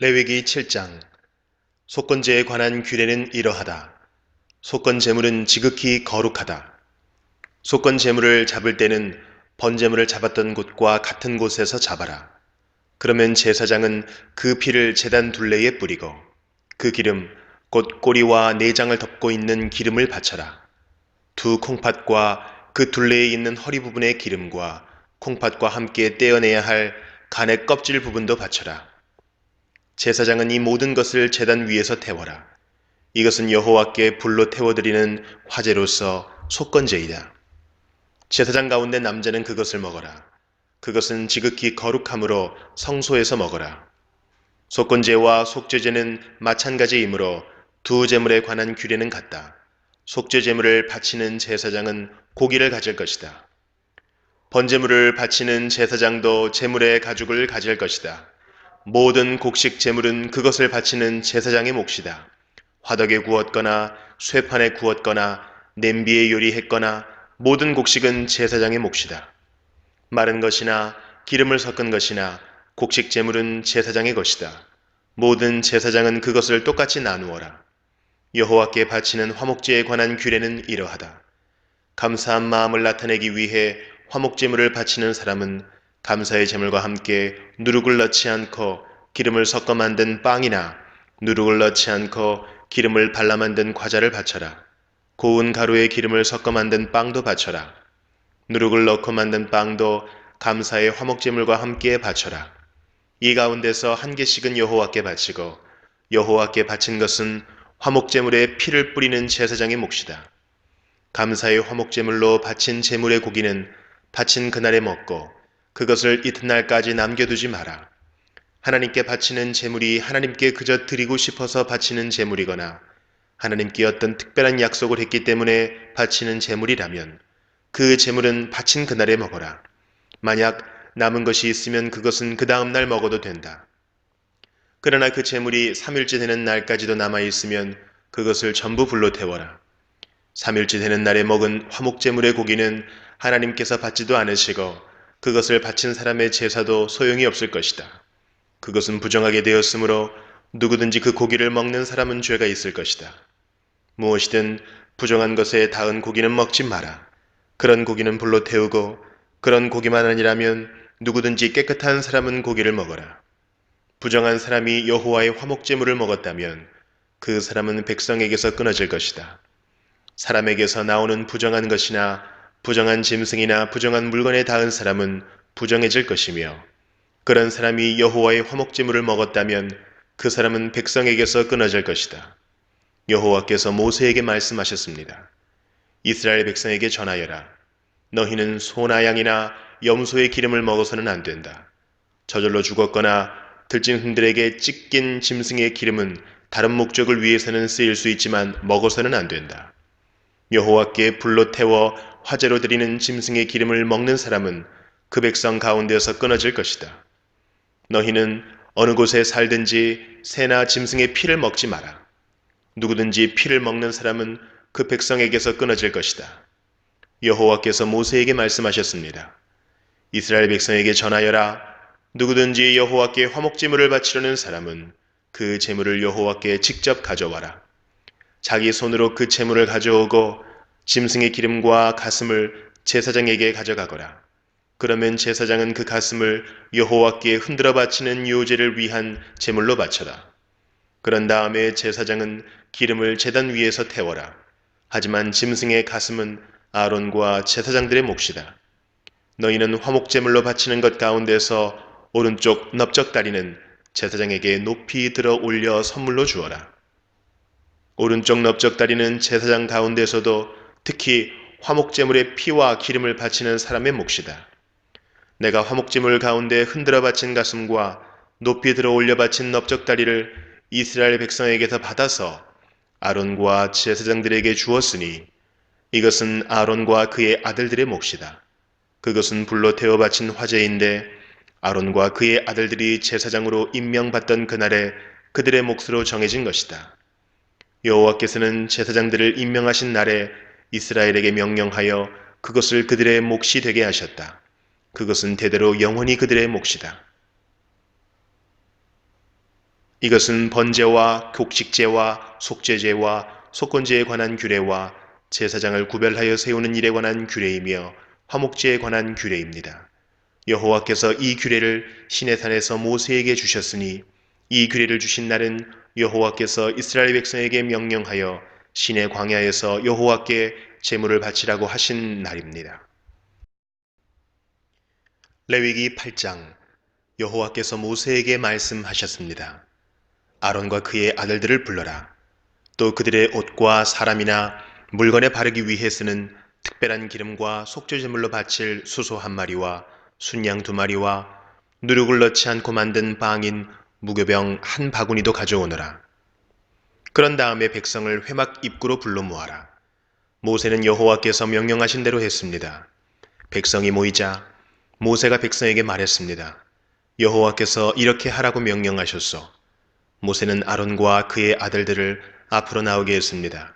레위기 7장. 속건제에 관한 규례는 이러하다. 속건 제물은 지극히 거룩하다. 속건 제물을 잡을 때는 번제물을 잡았던 곳과 같은 곳에서 잡아라. 그러면 제사장은 그 피를 제단 둘레에 뿌리고 그 기름 곧 꼬리와 내장을 덮고 있는 기름을 바쳐라. 두 콩팥과 그 둘레에 있는 허리 부분의 기름과 콩팥과 함께 떼어내야 할 간의 껍질 부분도 바쳐라. 제사장은 이 모든 것을 제단 위에서 태워라. 이것은 여호와께 불로 태워드리는 화제로서 속건제이다. 제사장 가운데 남자는 그것을 먹어라. 그것은 지극히 거룩함으로 성소에서 먹어라. 속건제와 속죄제는 마찬가지이므로 두 제물에 관한 규례는 같다. 속죄 제물을 바치는 제사장은 고기를 가질 것이다. 번제물을 바치는 제사장도 제물의 가죽을 가질 것이다. 모든 곡식 제물은 그것을 바치는 제사장의 몫이다. 화덕에 구웠거나 쇠판에 구웠거나 냄비에 요리했거나 모든 곡식은 제사장의 몫이다. 마른 것이나 기름을 섞은 것이나 곡식 제물은 제사장의 것이다. 모든 제사장은 그것을 똑같이 나누어라. 여호와께 바치는 화목제에 관한 규례는 이러하다. 감사한 마음을 나타내기 위해 화목제물을 바치는 사람은 감사의 제물과 함께 누룩을 넣지 않고 기름을 섞어 만든 빵이나 누룩을 넣지 않고 기름을 발라 만든 과자를 바쳐라. 고운 가루에 기름을 섞어 만든 빵도 바쳐라. 누룩을 넣고 만든 빵도 감사의 화목제물과 함께 바쳐라. 이 가운데서 한 개씩은 여호와께 바치고 여호와께 바친 것은 화목제물에 피를 뿌리는 제사장의 몫이다. 감사의 화목제물로 바친 제물의 고기는 바친 그날에 먹고 그것을 이튿날까지 남겨두지 마라. 하나님께 바치는 제물이 하나님께 그저 드리고 싶어서 바치는 제물이거나 하나님께 어떤 특별한 약속을 했기 때문에 바치는 제물이라면 그 제물은 바친 그날에 먹어라. 만약 남은 것이 있으면 그것은 그 다음 날 먹어도 된다. 그러나 그 제물이 3일째 되는 날까지도 남아있으면 그것을 전부 불로 태워라. 3일째 되는 날에 먹은 화목제물의 고기는 하나님께서 받지도 않으시고 그것을 바친 사람의 제사도 소용이 없을 것이다. 그것은 부정하게 되었으므로 누구든지 그 고기를 먹는 사람은 죄가 있을 것이다. 무엇이든 부정한 것에 닿은 고기는 먹지 마라. 그런 고기는 불로 태우고 그런 고기만 아니라면 누구든지 깨끗한 사람은 고기를 먹어라. 부정한 사람이 여호와의 화목제물을 먹었다면 그 사람은 백성에게서 끊어질 것이다. 사람에게서 나오는 부정한 것이나 부정한 짐승이나 부정한 물건에 닿은 사람은 부정해질 것이며 그런 사람이 여호와의 화목제물을 먹었다면 그 사람은 백성에게서 끊어질 것이다. 여호와께서 모세에게 말씀하셨습니다. 이스라엘 백성에게 전하여라. 너희는 소나 양이나 염소의 기름을 먹어서는 안 된다. 저절로 죽었거나 들진 흠들에게 찢긴 짐승의 기름은 다른 목적을 위해서는 쓰일 수 있지만 먹어서는 안 된다. 여호와께 불로 태워 화제로 드리는 짐승의 기름을 먹는 사람은 그 백성 가운데서 끊어질 것이다. 너희는 어느 곳에 살든지 새나 짐승의 피를 먹지 마라. 누구든지 피를 먹는 사람은 그 백성에게서 끊어질 것이다. 여호와께서 모세에게 말씀하셨습니다. 이스라엘 백성에게 전하여라. 누구든지 여호와께 화목제물을 바치려는 사람은 그 제물을 여호와께 직접 가져와라. 자기 손으로 그 제물을 가져오고 짐승의 기름과 가슴을 제사장에게 가져가거라. 그러면 제사장은 그 가슴을 여호와께 흔들어 바치는 유제를 위한 제물로 바쳐라. 그런 다음에 제사장은 기름을 제단 위에서 태워라. 하지만 짐승의 가슴은 아론과 제사장들의 몫이다. 너희는 화목제물로 바치는 것 가운데서 오른쪽 넓적다리는 제사장에게 높이 들어 올려 선물로 주어라. 오른쪽 넓적다리는 제사장 가운데서도 특히 화목제물의 피와 기름을 바치는 사람의 몫이다. 내가 화목제물 가운데 흔들어 바친 가슴과 높이 들어 올려 바친 넓적다리를 이스라엘 백성에게서 받아서 아론과 제사장들에게 주었으니 이것은 아론과 그의 아들들의 몫이다. 그것은 불로 태워 바친 화제인데 아론과 그의 아들들이 제사장으로 임명받던 그날에 그들의 몫으로 정해진 것이다. 여호와께서는 제사장들을 임명하신 날에 이스라엘에게 명령하여 그것을 그들의 몫이 되게 하셨다. 그것은 대대로 영원히 그들의 몫이다. 이것은 번제와 곡식제와 속죄제와 속건제에 관한 규례와 제사장을 구별하여 세우는 일에 관한 규례이며 화목제에 관한 규례입니다. 여호와께서 이 규례를 시내산에서 모세에게 주셨으니 이 규례를 주신 날은 여호와께서 이스라엘 백성에게 명령하여 시내 광야에서 여호와께 제물을 바치라고 하신 날입니다. 레위기 8장. 여호와께서 모세에게 말씀하셨습니다. 아론과 그의 아들들을 불러라. 또 그들의 옷과 사람이나 물건에 바르기 위해 쓰는 특별한 기름과 속죄제물로 바칠 수소 한 마리와 순양 두 마리와 누룩을 넣지 않고 만든 빵인 무교병 한 바구니도 가져오너라. 그런 다음에 백성을 회막 입구로 불러 모아라. 모세는 여호와께서 명령하신 대로 했습니다. 백성이 모이자 모세가 백성에게 말했습니다. 여호와께서 이렇게 하라고 명령하셨소. 모세는 아론과 그의 아들들을 앞으로 나오게 했습니다.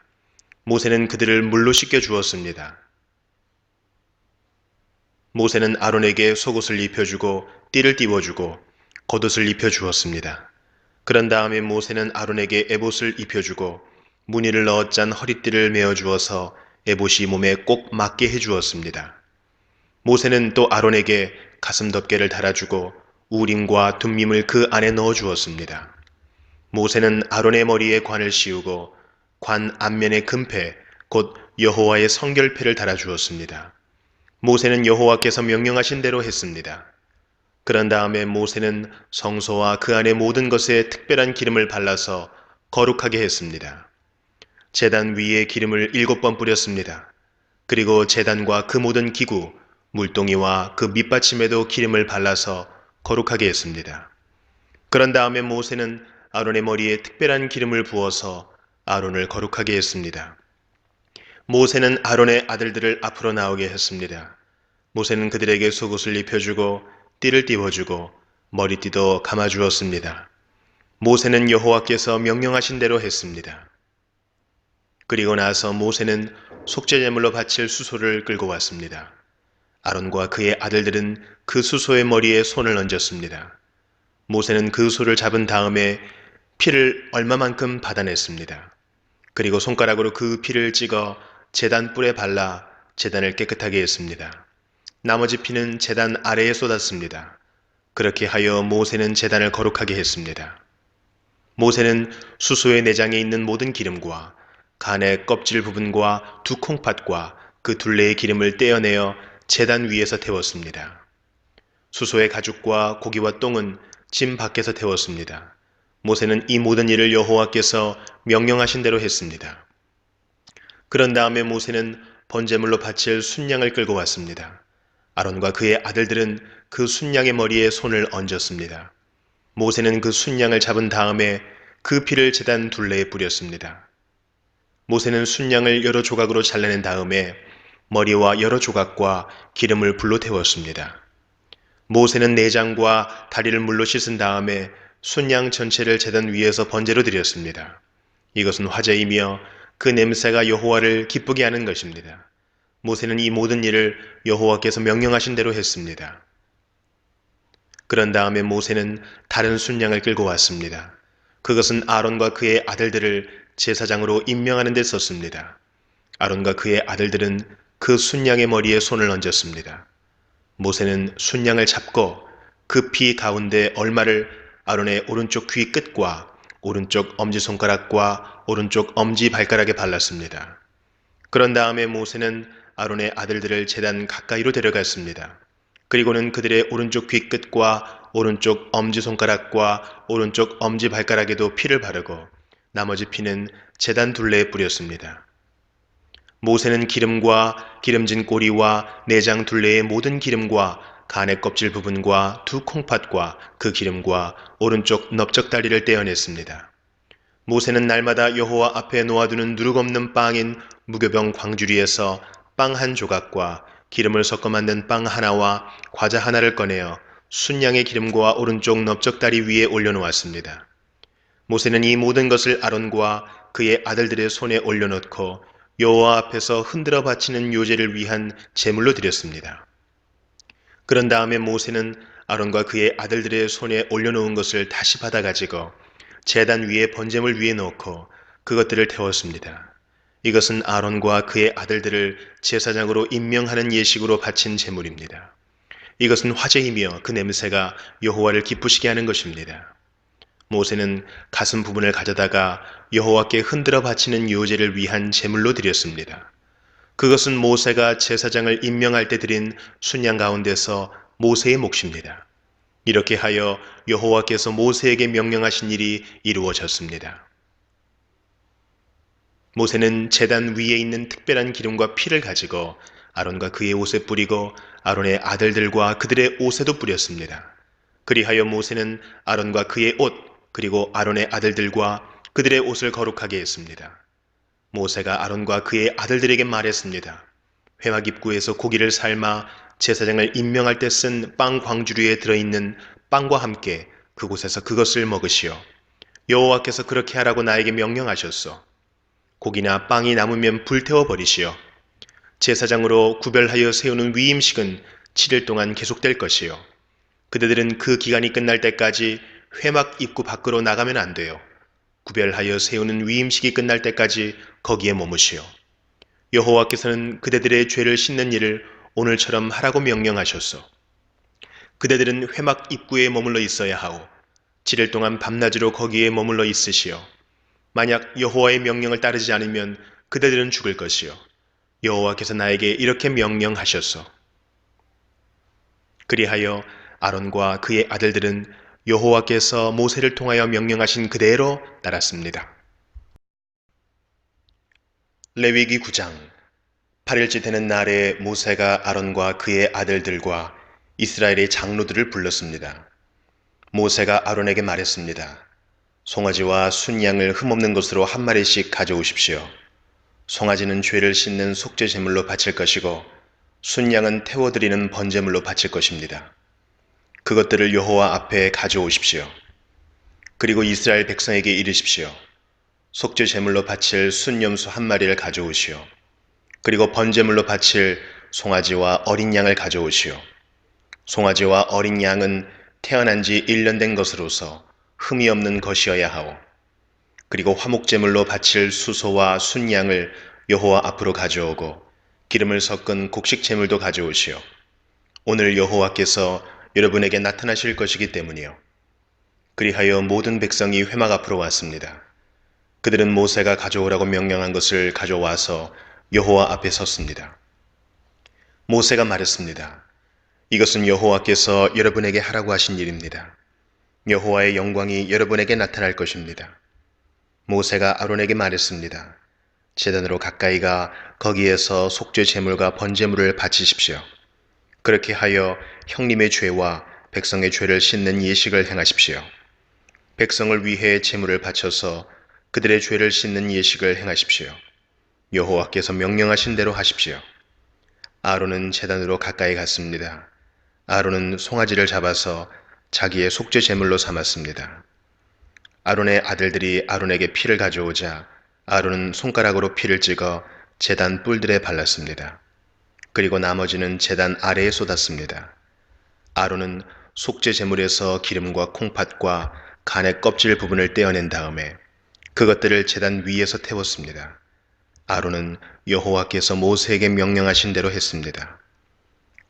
모세는 그들을 물로 씻겨 주었습니다. 모세는 아론에게 속옷을 입혀주고 띠를 띠워주고 겉옷을 입혀주었습니다. 그런 다음에 모세는 아론에게 에봇을 입혀주고 무늬를 넣어 짠 허리띠를 메어주어서 에봇이 몸에 꼭 맞게 해주었습니다. 모세는 또 아론에게 가슴 덮개를 달아주고 우림과 둠밈을 그 안에 넣어주었습니다. 모세는 아론의 머리에 관을 씌우고 관 앞면에 금패 곧 여호와의 성결패를 달아주었습니다. 모세는 여호와께서 명령하신 대로 했습니다. 그런 다음에 모세는 성소와 그 안의 모든 것에 특별한 기름을 발라서 거룩하게 했습니다. 제단 위에 기름을 7번 뿌렸습니다. 그리고 제단과 그 모든 기구, 물동이와 그 밑받침에도 기름을 발라서 거룩하게 했습니다. 그런 다음에 모세는 아론의 머리에 특별한 기름을 부어서 아론을 거룩하게 했습니다. 모세는 아론의 아들들을 앞으로 나오게 했습니다. 모세는 그들에게 속옷을 입혀주고 띠를 띠워주고 머리띠도 감아주었습니다. 모세는 여호와께서 명령하신 대로 했습니다. 그리고 나서 모세는 속죄제물로 바칠 수소를 끌고 왔습니다. 아론과 그의 아들들은 그 수소의 머리에 손을 얹었습니다. 모세는 그 소를 잡은 다음에 피를 얼마만큼 받아냈습니다. 그리고 손가락으로 그 피를 찍어 제단 뿔에 발라 제단을 깨끗하게 했습니다. 나머지 피는 제단 아래에 쏟았습니다. 그렇게 하여 모세는 제단을 거룩하게 했습니다. 모세는 수소의 내장에 있는 모든 기름과 간의 껍질 부분과 두 콩팥과 그 둘레의 기름을 떼어내어 제단 위에서 태웠습니다. 수소의 가죽과 고기와 똥은 짐 밖에서 태웠습니다. 모세는 이 모든 일을 여호와께서 명령하신 대로 했습니다. 그런 다음에 모세는 번제물로 바칠 순양을 끌고 왔습니다. 아론과 그의 아들들은 그 순양의 머리에 손을 얹었습니다. 모세는 그 순양을 잡은 다음에 그 피를 제단 둘레에 뿌렸습니다. 모세는 순양을 여러 조각으로 잘라낸 다음에 머리와 여러 조각과 기름을 불로 태웠습니다. 모세는 내장과 다리를 물로 씻은 다음에 순양 전체를 제단 위에서 번제로 드렸습니다. 이것은 화제이며 그 냄새가 여호와를 기쁘게 하는 것입니다. 모세는 이 모든 일을 여호와께서 명령하신 대로 했습니다. 그런 다음에 모세는 다른 순양을 끌고 왔습니다. 그것은 아론과 그의 아들들을 제사장으로 임명하는 데 썼습니다. 아론과 그의 아들들은 그 순양의 머리에 손을 얹었습니다. 모세는 순양을 잡고 그 피 가운데 얼마를 아론의 오른쪽 귀 끝과 오른쪽 엄지손가락과 오른쪽 엄지발가락에 발랐습니다. 그런 다음에 모세는 아론의 아들들을 제단 가까이로 데려갔습니다. 그리고는 그들의 오른쪽 귀 끝과 오른쪽 엄지손가락과 오른쪽 엄지발가락에도 피를 바르고 나머지 피는 제단 둘레에 뿌렸습니다. 모세는 기름과 기름진 꼬리와 내장 둘레의 모든 기름과 간의 껍질 부분과 두 콩팥과 그 기름과 오른쪽 넓적다리를 떼어냈습니다. 모세는 날마다 여호와 앞에 놓아두는 누룩 없는 빵인 무교병 광주리에서 빵 한 조각과 기름을 섞어 만든 빵 하나와 과자 하나를 꺼내어 순양의 기름과 오른쪽 넓적다리 위에 올려놓았습니다. 모세는 이 모든 것을 아론과 그의 아들들의 손에 올려놓고 여호와 앞에서 흔들어 바치는 요제를 위한 제물로 드렸습니다. 그런 다음에 모세는 아론과 그의 아들들의 손에 올려놓은 것을 다시 받아가지고 제단 위에 번제물 위에 넣고 그것들을 태웠습니다. 이것은 아론과 그의 아들들을 제사장으로 임명하는 예식으로 바친 제물입니다. 이것은 화제이며 그 냄새가 여호와를 기쁘시게 하는 것입니다. 모세는 가슴 부분을 가져다가 여호와께 흔들어 바치는 유제를 위한 제물로 드렸습니다. 그것은 모세가 제사장을 임명할 때 드린 순양 가운데서 모세의 몫입니다. 이렇게 하여 여호와께서 모세에게 명령하신 일이 이루어졌습니다. 모세는 제단 위에 있는 특별한 기름과 피를 가지고 아론과 그의 옷에 뿌리고 아론의 아들들과 그들의 옷에도 뿌렸습니다. 그리하여 모세는 아론과 그의 옷 그리고 아론의 아들들과 그들의 옷을 거룩하게 했습니다. 모세가 아론과 그의 아들들에게 말했습니다. 회막 입구에서 고기를 삶아 제사장을 임명할 때 쓴 빵 광주리에 들어있는 빵과 함께 그곳에서 그것을 먹으시오. 여호와께서 그렇게 하라고 나에게 명령하셨소. 고기나 빵이 남으면 불태워 버리시오. 제사장으로 구별하여 세우는 위임식은 7일 동안 계속될 것이요. 그대들은 그 기간이 끝날 때까지 회막 입구 밖으로 나가면 안 돼요. 구별하여 세우는 위임식이 끝날 때까지 거기에 머무시오. 여호와께서는 그대들의 죄를 씻는 일을 오늘처럼 하라고 명령하셨소. 그대들은 회막 입구에 머물러 있어야 하오. 7일 동안 밤낮으로 거기에 머물러 있으시오. 만약 여호와의 명령을 따르지 않으면 그대들은 죽을 것이요. 여호와께서 나에게 이렇게 명령하셨소. 그리하여 아론과 그의 아들들은 여호와께서 모세를 통하여 명령하신 그대로 따랐습니다. 레위기 9장 8일째 되는 날에 모세가 아론과 그의 아들들과 이스라엘의 장로들을 불렀습니다. 모세가 아론에게 말했습니다. 송아지와 순양을 흠없는 것으로 한 마리씩 가져오십시오. 송아지는 죄를 씻는 속죄 제물로 바칠 것이고 순양은 태워드리는 번제물로 바칠 것입니다. 그것들을 여호와 앞에 가져오십시오. 그리고 이스라엘 백성에게 이르십시오. 속죄 제물로 바칠 순염소 한 마리를 가져오시오. 그리고 번제물로 바칠 송아지와 어린 양을 가져오시오. 송아지와 어린 양은 태어난 지 1년 된 것으로서 흠이 없는 것이어야 하오. 그리고 화목제물로 바칠 수소와 순양을 여호와 앞으로 가져오고 기름을 섞은 곡식 제물도 가져오시오. 오늘 여호와께서 여러분에게 나타나실 것이기 때문이요. 그리하여 모든 백성이 회막 앞으로 왔습니다. 그들은 모세가 가져오라고 명령한 것을 가져와서 여호와 앞에 섰습니다. 모세가 말했습니다. 이것은 여호와께서 여러분에게 하라고 하신 일입니다. 여호와의 영광이 여러분에게 나타날 것입니다. 모세가 아론에게 말했습니다. 제단으로 가까이 가 거기에서 속죄 제물과 번제물을 바치십시오. 그렇게 하여 형님의 죄와 백성의 죄를 씻는 예식을 행하십시오. 백성을 위해 제물을 바쳐서 그들의 죄를 씻는 예식을 행하십시오. 여호와께서 명령하신 대로 하십시오. 아론은 제단으로 가까이 갔습니다. 아론은 송아지를 잡아서 자기의 속죄 제물로 삼았습니다. 아론의 아들들이 아론에게 피를 가져오자 아론은 손가락으로 피를 찍어 제단 뿔들에 발랐습니다. 그리고 나머지는 제단 아래에 쏟았습니다. 아론은 속죄 제물에서 기름과 콩팥과 간의 껍질 부분을 떼어낸 다음에 그것들을 제단 위에서 태웠습니다. 아론은 여호와께서 모세에게 명령하신 대로 했습니다.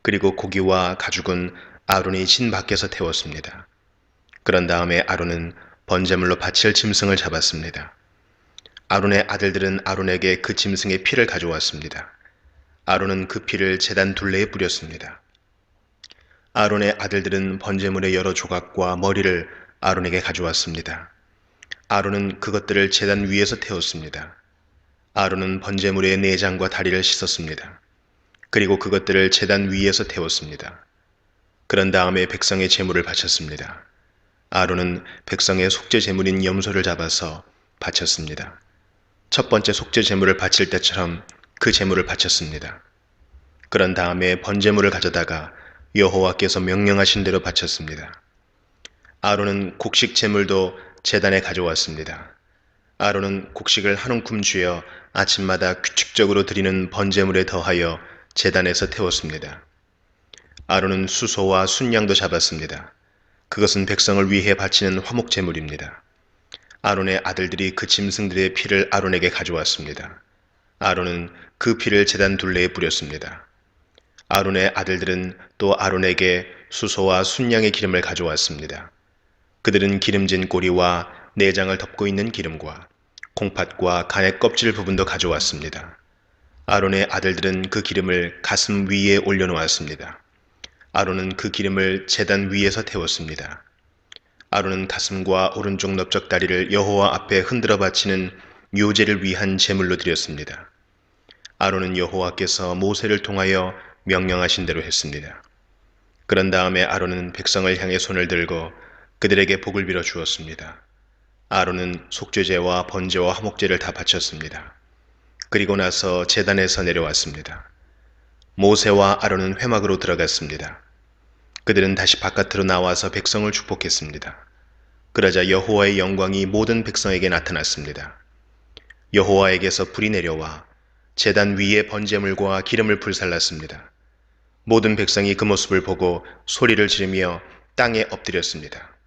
그리고 고기와 가죽은 아론이 진 밖에서 태웠습니다. 그런 다음에 아론은 번제물로 바칠 짐승을 잡았습니다. 아론의 아들들은 아론에게 그 짐승의 피를 가져왔습니다. 아론은 그 피를 제단 둘레에 뿌렸습니다. 아론의 아들들은 번제물의 여러 조각과 머리를 아론에게 가져왔습니다. 아론은 그것들을 제단 위에서 태웠습니다. 아론은 번제물의 내장과 다리를 씻었습니다. 그리고 그것들을 제단 위에서 태웠습니다. 그런 다음에 백성의 제물을 바쳤습니다. 아론은 백성의 속죄 제물인 염소를 잡아서 바쳤습니다. 첫 번째 속죄 제물을 바칠 때처럼 그 제물을 바쳤습니다. 그런 다음에 번제물을 가져다가 여호와께서 명령하신 대로 바쳤습니다. 아론은 곡식 제물도 제단에 가져왔습니다. 아론은 곡식을 한 움큼 쥐어 아침마다 규칙적으로 드리는 번제물에 더하여 제단에서 태웠습니다. 아론은 수소와 순양도 잡았습니다. 그것은 백성을 위해 바치는 화목제물입니다. 아론의 아들들이 그 짐승들의 피를 아론에게 가져왔습니다. 아론은 그 피를 제단 둘레에 뿌렸습니다. 아론의 아들들은 또 아론에게 수소와 순양의 기름을 가져왔습니다. 그들은 기름진 꼬리와 내장을 덮고 있는 기름과 콩팥과 간의 껍질 부분도 가져왔습니다. 아론의 아들들은 그 기름을 가슴 위에 올려놓았습니다. 아론은 그 기름을 제단 위에서 태웠습니다. 아론은 가슴과 오른쪽 넓적 다리를 여호와 앞에 흔들어 바치는 묘제를 위한 제물로 드렸습니다. 아론은 여호와께서 모세를 통하여 명령하신 대로 했습니다. 그런 다음에 아론은 백성을 향해 손을 들고 그들에게 복을 빌어 주었습니다. 아론은 속죄제와 번제와 화목제를 다 바쳤습니다. 그리고 나서 제단에서 내려왔습니다. 모세와 아론은 회막으로 들어갔습니다. 그들은 다시 바깥으로 나와서 백성을 축복했습니다. 그러자 여호와의 영광이 모든 백성에게 나타났습니다. 여호와에게서 불이 내려와 제단 위에 번제물과 기름을 불살랐습니다. 모든 백성이 그 모습을 보고 소리를 지르며 땅에 엎드렸습니다.